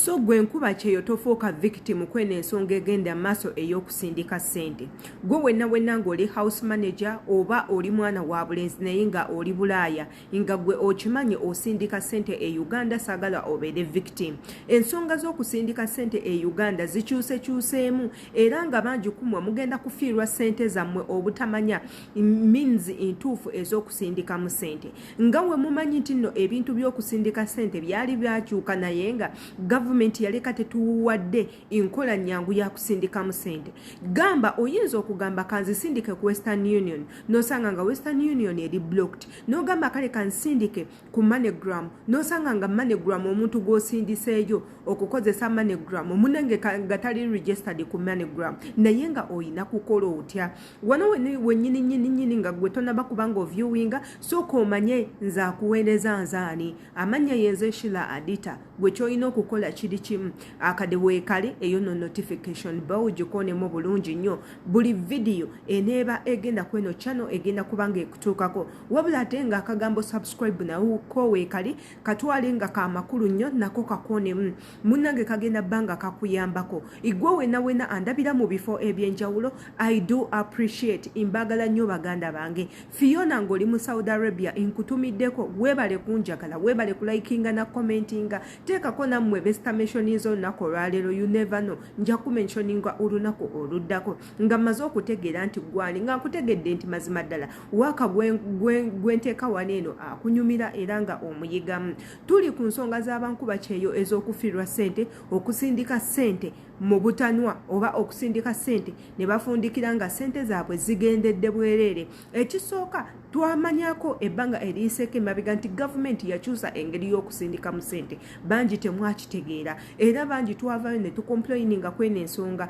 so gwe nkuba kyeyo tofuuka victim kweno ensonga egenda maaso ey'okusindika ssente. Gwe wenna ng'oli house manager oba oli mwana wa bulenzi naye nga oli Bulaaya nga gwe okimanyi osindika ssente e Uganda, saagala obeere victim. Ensonga z'okusindika ssente e Uganda zikyusekyuseemu era nga bangi kumwe mugenda kufiirwa ssente zammwe obutamanya means entuufu ez'okusindikamu ssente. Nga we mumanyi nti nno ebintu by'okusindika ssente byali byakyuka naye nga gavumenti yaleka tetuwadde enkola nnyangu ya kusindikamu ssente. Gamba oyinza okugamba kanzisindike ku Western Union n'osanga nga Western Union eri blocked, n'ogamba kale kansindike ku MoneyGram n'osanga nga MoneyGram omuntu gw'osindiseeyo okukozesa MoneyGram omunange gatali registered ku MoneyGram naye nga oyina kukola otya. Wano wennyini nga gwe tonaba kubanga oviewinga sooka omanye nze akuweereza nzaani. Amannya yenze Sheila Adita. Gwe ky'olina okukola kiri kimu, akade weekale eyo no notification bell gikoonemu bulungi nnyo. Buli video eneeba egenda kweno channel egenda kubanga ekutuukako, wabula ate nga akagambo subscribe nawo ko weekali katwale nga ka makulu nnyo nako kakoonemu munnange kagenda bbanga kakuyambako. Igwe wenna andabira mu bifo ebyenjawulo, I do appreciate imbagala nnyo baganda bange. Fiona ng'oli mu Saudi Arabia nkutumiddeko, weebale kunjagala, weebale kulikinga na commentinga. Teekako nammwe bestamationizo olunaku olwaleero, you never know nja kumentioninga olunaku oluddako nga mmaze okutegeera nti gwali nga nkutegedde nti mazima ddala waaka gwenteeka waneeno akunyumira era nga omuyigamu. Tuli ku nsonga z'abankuba kyeyo ez'okufiirwa ssente, okusindika ssente mu butanwa oba okusindika ssente ne bafundikira nga ssente zaabwe zigendedde bwereere. Ekisooka twamanyako ebbanga eriyiseeko emabega nti gavumenti yakyusa engeri y'okusindikamu ssente. Bangi temwakitegeera era bangi twavayo ne tukomplaininga kweno ensonga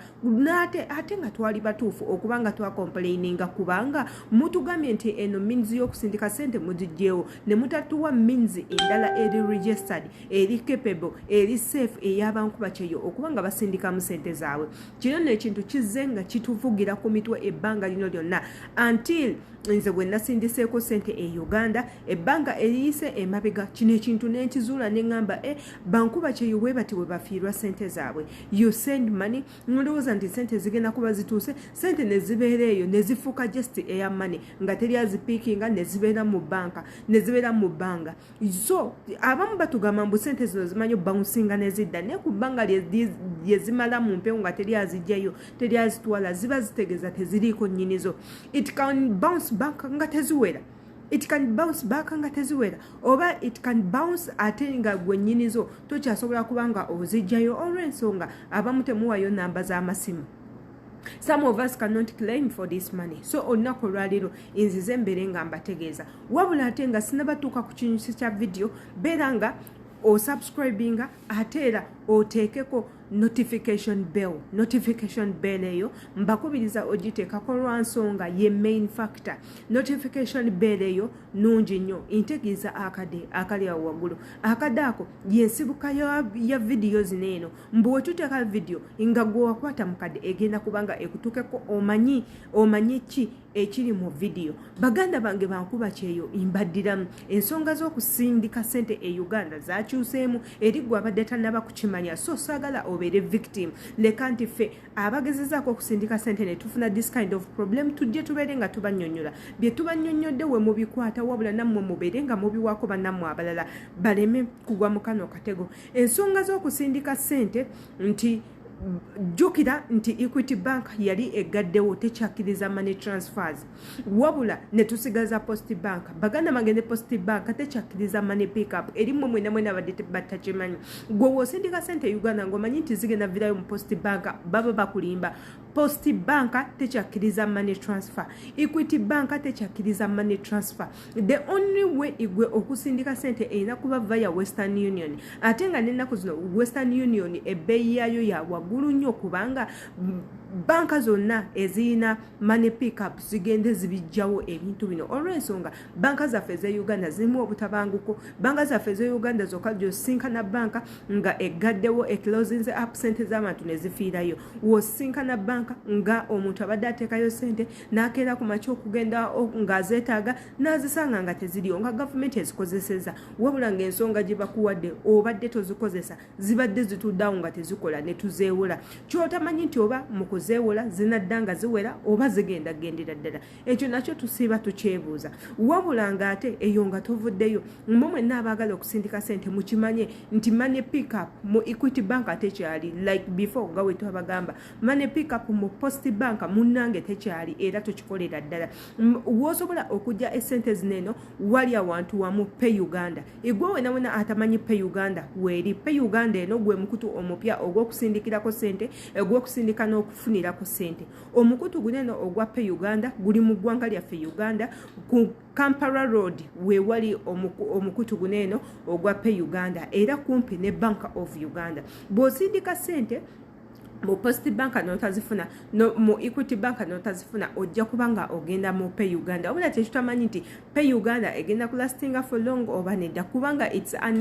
ate nga twali batuufu okubanga twakomplaininga kubanga mutugambye nti eno means y'okusindika ssente mugijjeewo ne mutatuwa means endala eri registered, eri capable, eri safe ey'abankuba kyeyo okubanga basindikamu ssente zaabwe. Kino n'ekintu kizze nga kituvugira ku mitwe ebbanga lino lyonna until nze bwe nasindiseeko ssente e Uganda ebbanga eriyise emabega. Kino ekintu n'enkizuula ne ngamba bankuba kyeyo bwe bati bwe bafiirwa ssente zaabwe. You send money ndowooza nti ssente zigenda kuba zituuse, ssente ne zibeera eyo ne zifuuka just eya money nga teri azipiikinga ne zibeera mu banka ne zibeera mu bbanga. So abamu batugamba mbu ssente zino zimanyi bouncing ne zidda naye ku bbanga lye zimala mu mpewo nga teri azijjayo teri azitwala ziba zitegeeza teziriiko nnyinizo. It can bounce back nga teziwera. It can bounce back nga teziwera oba it can bounce ate nga gwe nnyinizo tokyasobola kubanga ozijjayo olw'ensonga abamu temuwayo namba z'amasimu. Some of us cannot claim for this money. So olunaku olwaleero nzize mbeere nga mbategeeza wabula ate nga sinabatuuka ku kinyusi kya video beera nga osubscribinga ate era oteekeko notification bell eyo mbakubiriza ogiteekako lwa nsonga ye main factor. Notification bell eyo nungi nnyo integeeza akade akali awo waggulu. Akade ako yensibuka ya video zino eno mbu wetuteeka video nga gwe wakwata mu kade egenda kubanga ekutuukeko omanyi ki ekiri mu video. Baganda bange bankuba kyeyo imbaddiramu ensonga z'okusindika ssente e Uganda zakyuseemu eri gwe abadde tannaba kukimanya. So saagala obeere victim. Leka nti ffe abagezezaako okusindika ssente ne tufuna this kind of problem tujje tubeere nga tubannyonnyola bye tubannyonnyodde we mubikwata wabula nammwe mubeere nga mubiwaako bannammwe abalala baleme kugwa mu kano katego. Ensonga z'okusindika ssente nti jukira nti Equity Bank yali egaddewo tekyakkiriza money transfers wabula ne tusigaza Post Bank. Baganda magende Post Bank tekyakkiriza money pick up erimu mwena abadde batakimanyi. Gwe wosindika ssente Uganda ng'omanyi nti zigenda virayo mu Post Bank baba bakulimba. Post Bank tekyakkiriza money transfer, Equity Bank tekyakkiriza money transfer. The only way igwe okusindika ssente erina kuba via Western Union. Ate nga n'ennaku zino Western Union ebbeeyi yaayo ya waggulu nnyo kubanga banka zonna ezina money pickup zigende zibijjawo ebintu bino olw'ensonga banka zaffe ze Uganda zirimu obutabanguko banka zaffe ze Uganda zokka gy'osinkana banka nga eggaddewo eclosinze up sente z'abantu ne zifiirayo w'osinkana banka nga omuntu abadde ateekayo sente n'akeera ku makya okugenda ng'azeetaaga n'azisanga nga teziriyo nga gavumenti ezikozeseza wabula ng'ensonga gye bakuwadde obadde tozikozesa zibadde zituddawo nga tezikola ne tuzeewola ky'otamanyi nti oba mu kuzeewola zinadda nga ziwera oba zigenda gendera ddala ekyo nakyo tusiiba tukyebuuza wabula ng'ate eyo nga tovuddeyo mmwe mwenna abaagala okusindika sente mukimanye nti money pickup mu Equity Bank tekyali like before nga we twabagamba money pickup mu Post Bank munnange tekyali era tokikolera ddala w'osobola okujja essente zineeno wali awantu wamu Pay Uganda igwe wena atamanyi Pay Uganda weeri Pay Uganda eno gwe mukutu omupya ogw'okusindikirako sente ogw'okusindika n'okufunirako sente omukutu guneeno ogwa Pay Uganda guli mu ggwanga lyaffe Uganda ku Kampala Road we wali omukutu guneeno ogwa Pay Uganda era kumpi ne Bank of Uganda bw'osindika sente mu Post Bank n'otazifuna no mu Equity Bank n'otazifuna ojja kubanga ogenda mu Pay Uganda wabula tekitamanyi nti Pay Uganda egenda kulastinga for long oba nedda kubanga it's a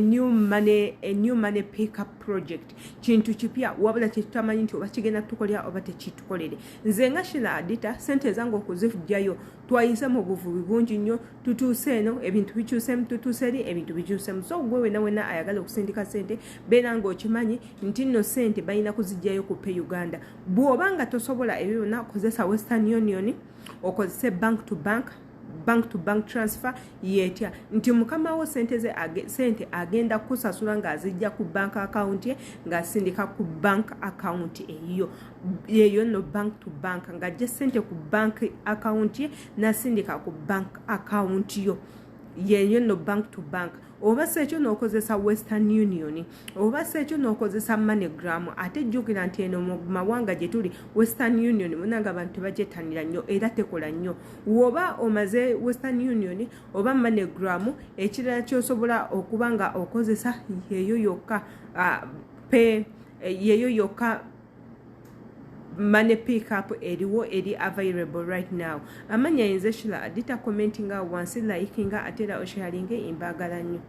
new money pickup project kintu kipya wabula tekitamanyi nti oba kigenda tukolera oba tekitukolere nze nga Shila Adita sente zangu okuzifujjayo twayise mu buvubi bungi nnyo tutuuse eno ebintu bikyusemu tutuuse eri ebintu bikyusemu so gwe wena ayagala okusindika sente beera ng'okimanyi nti nno sente balina kuzijjayo ku Pay Uganda bw'oba nga tosobola ebyo byonna okozesa Western Union okozese bank to bank transfer yetya nti mukama wo sente agenda kusasula ng'azijja ku bank account ye ng'asindika ku bank account eyo no bank to bank ng'ajja sente ku bank account ye n'asindika ku bank account yo yeyo no bank to bank oba sekyo n'okozesa Western Union oba sekyo n'okozesa MoneyGram ate jjukira nti eno mu mawanga gye tuli Western Union munanga abantu bagyetanira nnyo era tekola nnyo woba omaze Western Union oba MoneyGram ekirala ky'osobola okuba nga okozesa yeyo yokka money pickup eriwo eri available right now amanya yinze Shila Adita commentinga wansi likinga atera osharinge imbagala nnyo